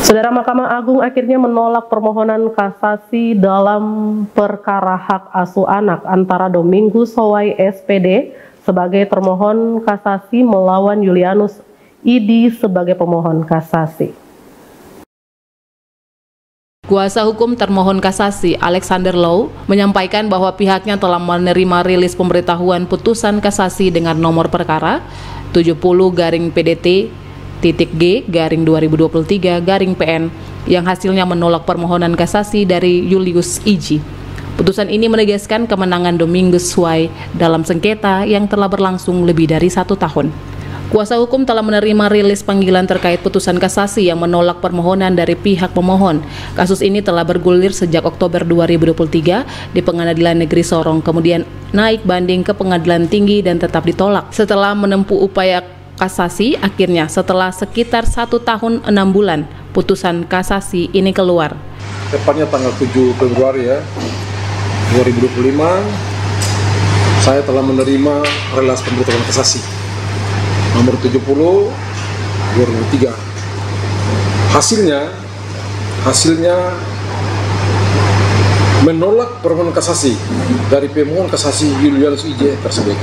Saudara, Mahkamah Agung akhirnya menolak permohonan kasasi dalam perkara hak asuh anak antara Domingus Huwai SPD sebagai termohon kasasi melawan Julianus ID sebagai pemohon kasasi. Kuasa hukum termohon kasasi Alexander Lau menyampaikan bahwa pihaknya telah menerima rilis pemberitahuan putusan kasasi dengan nomor perkara 70-PDT-G-2023-PN yang hasilnya menolak permohonan kasasi dari Julius IG. Putusan ini menegaskan kemenangan Domingus Huwai dalam sengketa yang telah berlangsung lebih dari 1 tahun. Kuasa hukum telah menerima rilis panggilan terkait putusan kasasi yang menolak permohonan dari pihak pemohon. Kasus ini telah bergulir sejak Oktober 2023 di Pengadilan Negeri Sorong, kemudian naik banding ke Pengadilan Tinggi dan tetap ditolak. Setelah menempuh upaya kasasi, akhirnya setelah sekitar 1 tahun 6 bulan, putusan kasasi ini keluar. Tepatnya tanggal 7 Februari 2025, saya telah menerima rilis pemberitahuan kasasi nomor 70 2003. Hasilnya menolak permohonan kasasi dari pemohon kasasi Julianus IG tersebut.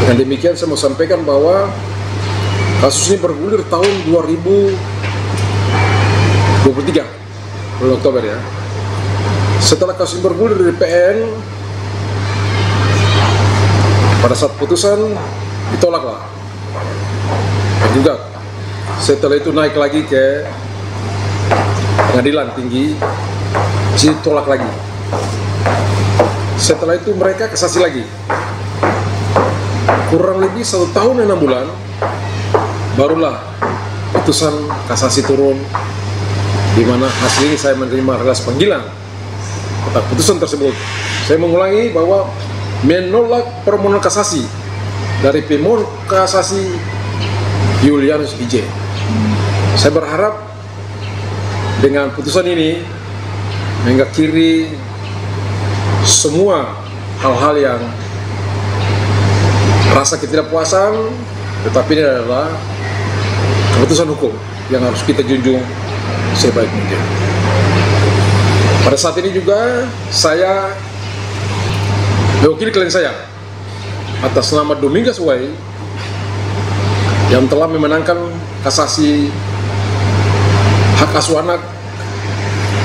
Dengan demikian saya mau sampaikan bahwa kasus ini bergulir tahun 2023 bulan Oktober ya. Setelah kasus ini bergulir dari PN, pada saat putusan ditolaklah. Juga setelah itu naik lagi ke Pengadilan Tinggi, ditolak lagi. Setelah itu mereka kasasi lagi. Kurang lebih 1 tahun 6 bulan, barulah putusan kasasi turun, di mana hasil ini saya menerima rilis panggilan atas putusan tersebut. Saya mengulangi bahwa menolak permohonan kasasi dari pemohon kasasi Julianus IG. Saya berharap dengan putusan ini mengakhiri semua hal-hal yang rasa ketidakpuasan, tetapi ini adalah keputusan hukum yang harus kita junjung sebaik mungkin. Pada saat ini juga saya mewakili klien saya atas nama Domingus Huwai yang telah memenangkan kasasi hak asuh anak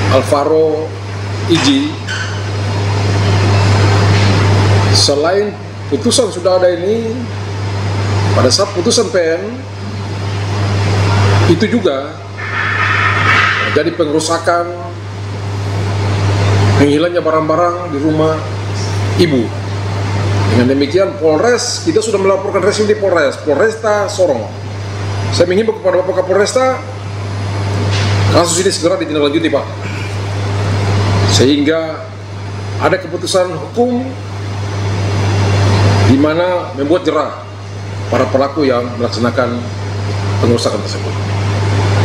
Alvaro IG. Selain putusan sudah ada ini, pada saat putusan PN itu juga jadi pengerusakan, menghilangnya barang-barang di rumah ibu. Dengan demikian Polres, kita sudah melaporkan resmi di Polresta Sorong. Saya menghimbau kepada Bapak Kapolresta, kasus ini segera ditindaklanjuti Pak, sehingga ada keputusan hukum di mana membuat jerah para pelaku yang melaksanakan pengerusakan tersebut.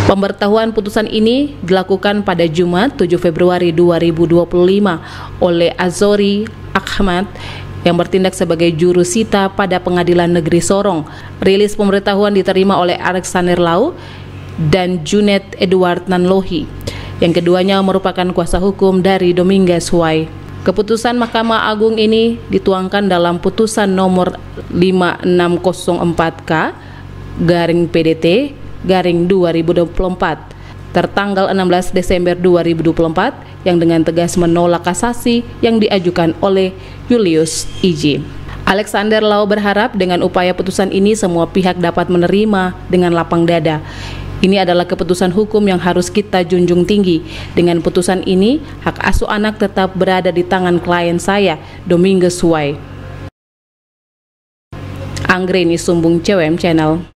Pemberitahuan putusan ini dilakukan pada Jumat 7 Februari 2025 oleh Azori Ahmad yang bertindak sebagai juru sita pada Pengadilan Negeri Sorong. Rilis pemberitahuan diterima oleh Alexander Lau dan Junet Edward Nanlohi, yang keduanya merupakan kuasa hukum dari Domingus Huwai. Keputusan Mahkamah Agung ini dituangkan dalam putusan nomor 5604/PDT-2024 tertanggal 16 Desember 2024 yang dengan tegas menolak kasasi yang diajukan oleh Julius IG. Alexander Lau berharap dengan upaya putusan ini semua pihak dapat menerima dengan lapang dada. Ini adalah keputusan hukum yang harus kita junjung tinggi. Dengan putusan ini, hak asuh anak tetap berada di tangan klien saya, Domingus Huwai. Anggreni Sumbung, CWM Channel.